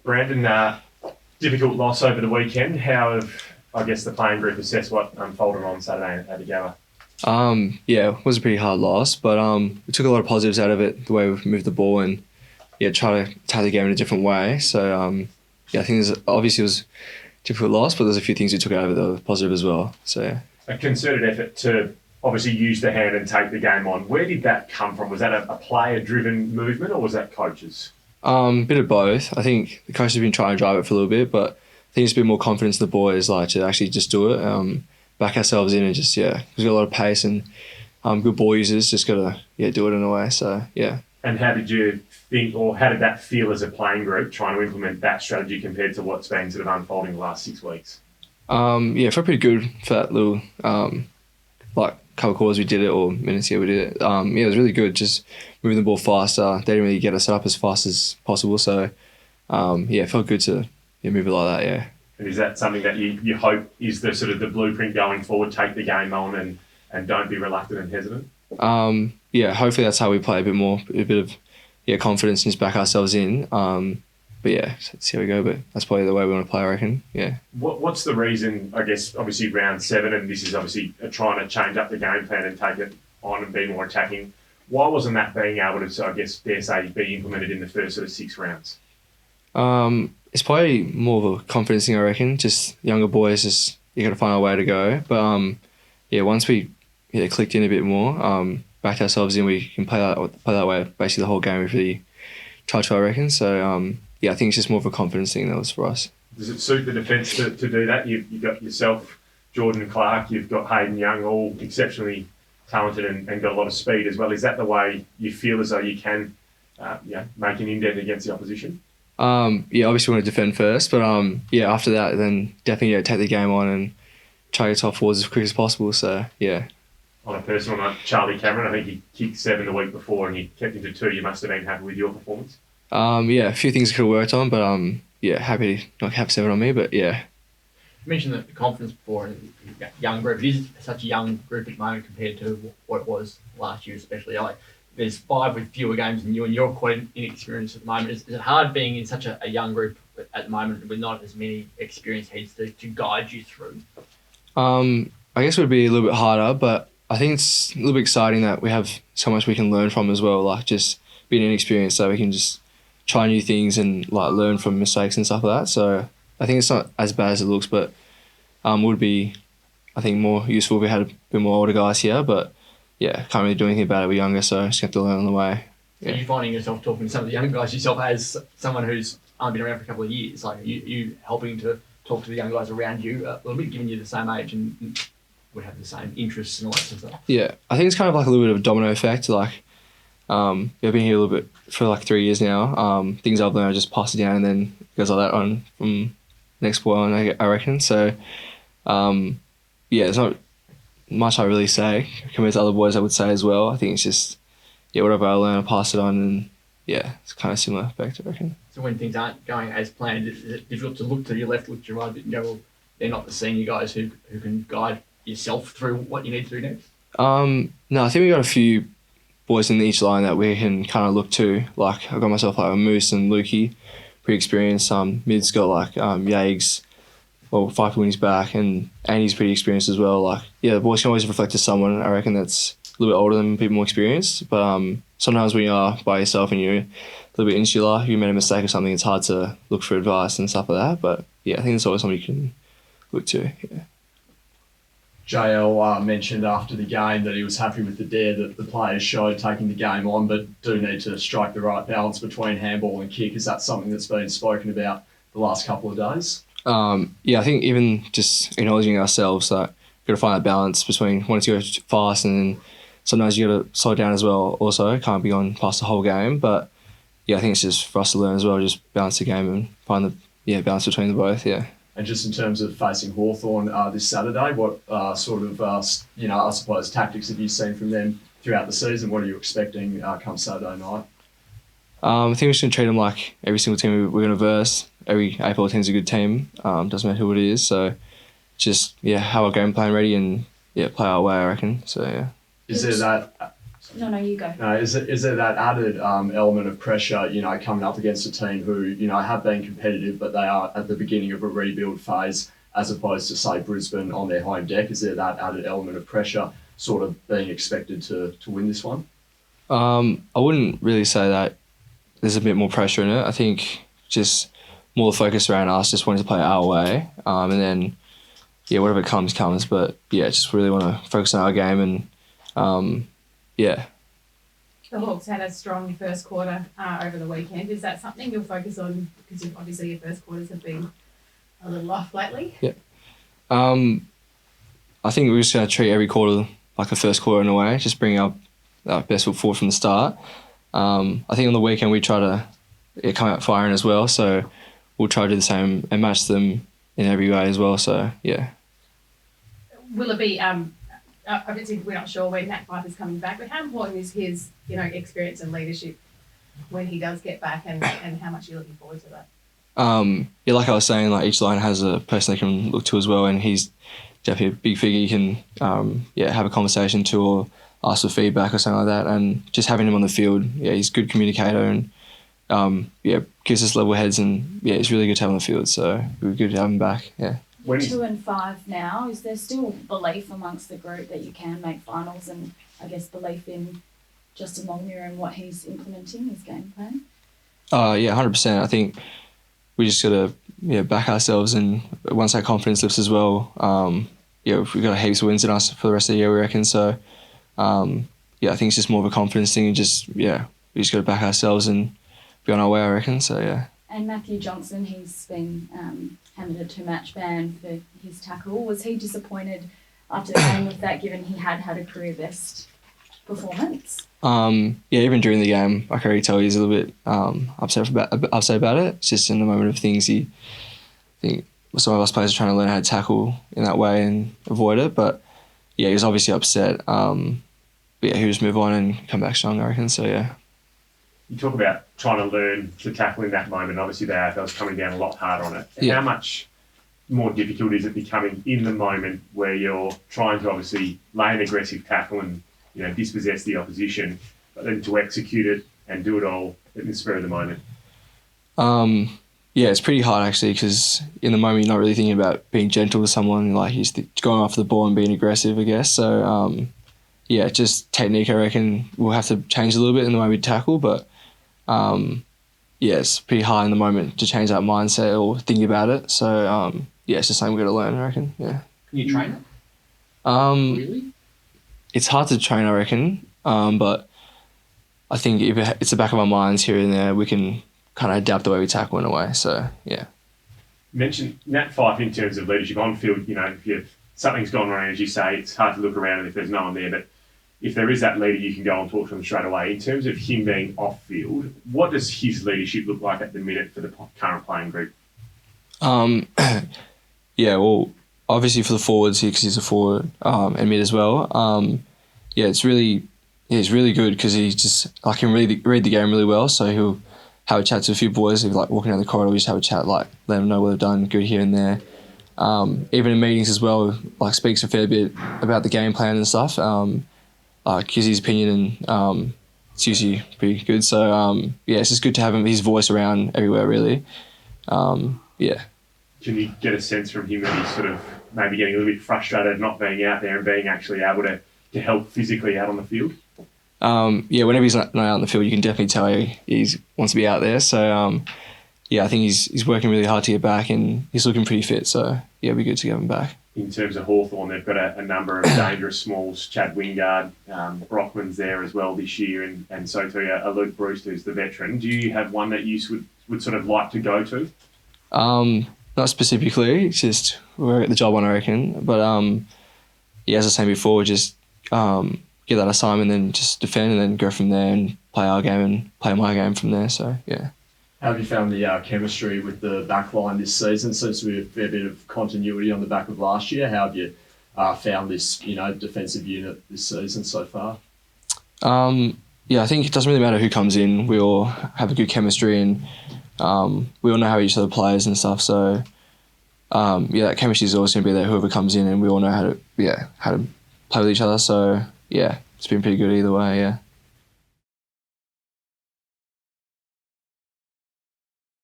Brandon, difficult loss over the weekend. How have, I guess, the playing group assessed what unfolded on Saturday at the Gabba? Yeah, it was a pretty hard loss, but we took a lot of positives out of it, the way we moved the ball and try to attack the game in a different way. So I think obviously it was a difficult loss, but there's a few things we took out of it that were positive as well. So yeah. A concerted effort to obviously use the hand and take the game on. Where did that come from? Was that a player-driven movement, or was that coaches? Bit of both. I think the coach has been trying to drive it for a little bit, but I think it's a bit more confidence in the boys, like to actually just do it, back ourselves in and just because we got a lot of pace and good ball users. Just gotta do it in a way. So yeah. And how did you think, or how did that feel as a playing group trying to implement that strategy compared to what's been sort of unfolding the last 6 weeks? It felt pretty good for that little like couple of quarters we did it, or minutes we did it. It was really good, just moving the ball faster. They didn't really get us set up as fast as possible, so it felt good to move it like that. Yeah. And is that something that you hope is the sort of the blueprint going forward? Take the game on and don't be reluctant and hesitant. Hopefully that's how we play a bit of confidence and just back ourselves in. Let's see how we go. But that's probably the way we want to play, I reckon. Yeah. What's the reason, I guess, obviously round 7, and this is obviously trying to change up the game plan and take it on and be more attacking. Why wasn't that being able to, I guess, dare say, be implemented in the first sort of 6 rounds? It's probably more of a confidence thing, I reckon. Just younger boys, just you got to find a way to go. But once we clicked in a bit more, backed ourselves in, we can play that way basically the whole game. We really tried to, I reckon. So I think it's just more of a confidence thing that was for us. Does it suit the defence to do that? You've got yourself, Jordan Clark, you've got Hayden Young, all exceptionally talented and got a lot of speed as well. Is that the way you feel as though you can make an indent against the opposition? Obviously we want to defend first, but after that, then definitely take the game on and try to get top forwards as quick as possible. So yeah. On a personal note, Charlie Cameron, I think he kicked 7 the week before and he kept him to 2. You must have been happy with your performance. A few things could have worked on, but happy to not have 7 on me, but yeah. You mentioned the confidence before in a young group. It is such a young group at the moment compared to what it was last year, especially. Like, there's 5 with fewer games than you, and you're quite inexperienced at the moment. Is it hard being in such a young group at the moment with not as many experienced heads to guide you through? I guess it would be a little bit harder, but I think it's a little bit exciting that we have so much we can learn from as well, like just being inexperienced, so we can just try new things and like learn from mistakes and stuff like that. So I think it's not as bad as it looks, but would be, I think, more useful if we had a bit more older guys here. But can't really do anything about it. We're younger, so just have to learn on the way. Yeah. Are you finding yourself talking to some of the young guys yourself as someone who's only been around for a couple of years? Like you helping to talk to the young guys around you a little bit, given you the same age and would have the same interests and all that sort of stuff? Yeah, I think it's kind of like a little bit of a domino effect. Like, I've been here a little bit for like 3 years now. Things I've learned, I just pass it down, and then it goes like that on from next boy on, I reckon. So, there's not much I really say compared to other boys, I would say as well. I think it's just, whatever I learn, I pass it on, and it's kind of similar effect, I reckon. So when things aren't going as planned, is it difficult to look to your left, look to your right a bit and go, well, they're not the senior guys who can guide yourself through what you need to do next? No, I think we got a few boys in each line that we can kind of look to. Like, I've got myself like a Moose and Lukey, pretty experienced. Mid's got like Yags, Fife when he's back, and Andy's pretty experienced as well. Like, the boys can always reflect to someone, I reckon, that's a little bit older than people more experienced. But sometimes when you are by yourself and you're a little bit insular, if you made a mistake or something, it's hard to look for advice and stuff like that. But I think it's always something you can look to. Yeah. JL mentioned after the game that he was happy with the dare that the players showed taking the game on, but do need to strike the right balance between handball and kick. Is that something that's been spoken about the last couple of days? I think even just acknowledging ourselves that we've got to find that balance between wanting to go fast and then sometimes you got to slow down as well also. Can't be on past the whole game. But I think it's just for us to learn as well, just balance the game and find the balance between the both, And just in terms of facing Hawthorn this Saturday, what sort of, I suppose, tactics have you seen from them throughout the season? What are you expecting come Saturday night? I think we should treat them like every single team we're going to verse. Every AFL team's a good team. Doesn't matter who it is. So just, have our game plan ready and, play our way, I reckon. So, Is there that... No, you go. Is there that added element of pressure, coming up against a team who, have been competitive, but they are at the beginning of a rebuild phase, as opposed to, say, Brisbane on their home deck? Is there that added element of pressure sort of being expected to win this one? I wouldn't really say that there's a bit more pressure in it. I think just more focus around us, just wanting to play our way, and then whatever comes. But just really want to focus on our game and The Hawks had a strong first quarter over the weekend. Is that something you'll focus on? Because obviously your first quarters have been a little off lately. Yeah. I think we're just going to treat every quarter like a first quarter in a way, just bring our best foot forward from the start. I think on the weekend we try to come out firing as well, so we'll try to do the same and match them in every way as well. So yeah. Will it be? Obviously, we're not sure when Nat Fyfe is coming back, but how important is his, experience and leadership when he does get back, and how much are you looking forward to that? Like I was saying, like each line has a person they can look to as well, and he's definitely a big figure you can have a conversation to or ask for feedback or something like that. And just having him on the field, he's a good communicator and gives us level heads, and it's really good to have on the field. So it would be good to have him back. Yeah. 2-5 now. Is there still belief amongst the group that you can make finals, and I guess belief in Justin Longmuir and what he's implementing, his game plan? 100%. I think we just got to back ourselves, and once our confidence lifts as well, we've got heaps of wins in us for the rest of the year, we reckon. So I think it's just more of a confidence thing, and we just got to back ourselves and be on our way, I reckon. So yeah. And Matthew Johnson, he's been handed a 2-match ban for his tackle. Was he disappointed after the game with that, given he had a career best performance? Even during the game, I can already tell he's a little bit upset about it. It's just in the moment of things, I think some of us players are trying to learn how to tackle in that way and avoid it. But he was obviously upset. He'll just move on and come back strong, I reckon. So yeah. You talk about trying to learn to tackle in that moment. Obviously, the AFL's coming down a lot harder on it. Yeah. How much more difficult is it becoming in the moment where you're trying to obviously lay an aggressive tackle and dispossess the opposition, but then to execute it and do it all in the spur of the moment? It's pretty hard actually, because in the moment you're not really thinking about being gentle to someone. Like you're just going after the ball and being aggressive, I guess. So just technique, I reckon we'll have to change a little bit in the way we tackle, but it's pretty hard in the moment to change that mindset or think about it. So it's just something we've got to learn, I reckon. Yeah. Can you train it? Really? It's hard to train, I reckon, but I think if it's the back of our minds here and there, we can kind of adapt the way we tackle in a way. So yeah. You mentioned Nat Fyfe in terms of leadership on field. If something's gone wrong, as you say, it's hard to look around if there's no one there, but if there is that leader, you can go and talk to him straight away. In terms of him being off field, what does his leadership look like at the minute for the current playing group? Obviously for the forwards, because he's a forward and mid as well. It's really good because he just can read the game really well. So he'll have a chat to a few boys. If walking down the corridor, we just have a chat, let them know what they've done good here and there. Even in meetings as well, speaks a fair bit about the game plan and stuff. Gives his opinion, and it's usually pretty good. So it's just good to have his voice around everywhere, really. Can you get a sense from him that he's sort of maybe getting a little bit frustrated not being out there and being actually able to help physically out on the field? Whenever he's not out on the field, you can definitely tell he wants to be out there. So I think he's working really hard to get back, and he's looking pretty fit. So it'd be good to get him back. In terms of Hawthorn, they've got a number of dangerous smalls. Chad Wingard, Brockman's there as well this year, and so too Luke Bruce, who's the veteran. Do you have one that you would sort of like to go to? Not specifically. It's just we're at the job on, I reckon. But as I was saying before, just get that assignment, then just defend, and then go from there and play our game and play my game from there. So yeah. How have you found the chemistry with the back line this season? Seems to be a fair bit of continuity on the back of last year. How have you found this, defensive unit this season so far? I think it doesn't really matter who comes in. We all have a good chemistry, and we all know how each other plays and stuff. So that chemistry is always going to be there. Whoever comes in, and we all know how to play with each other. So it's been pretty good either way. Yeah.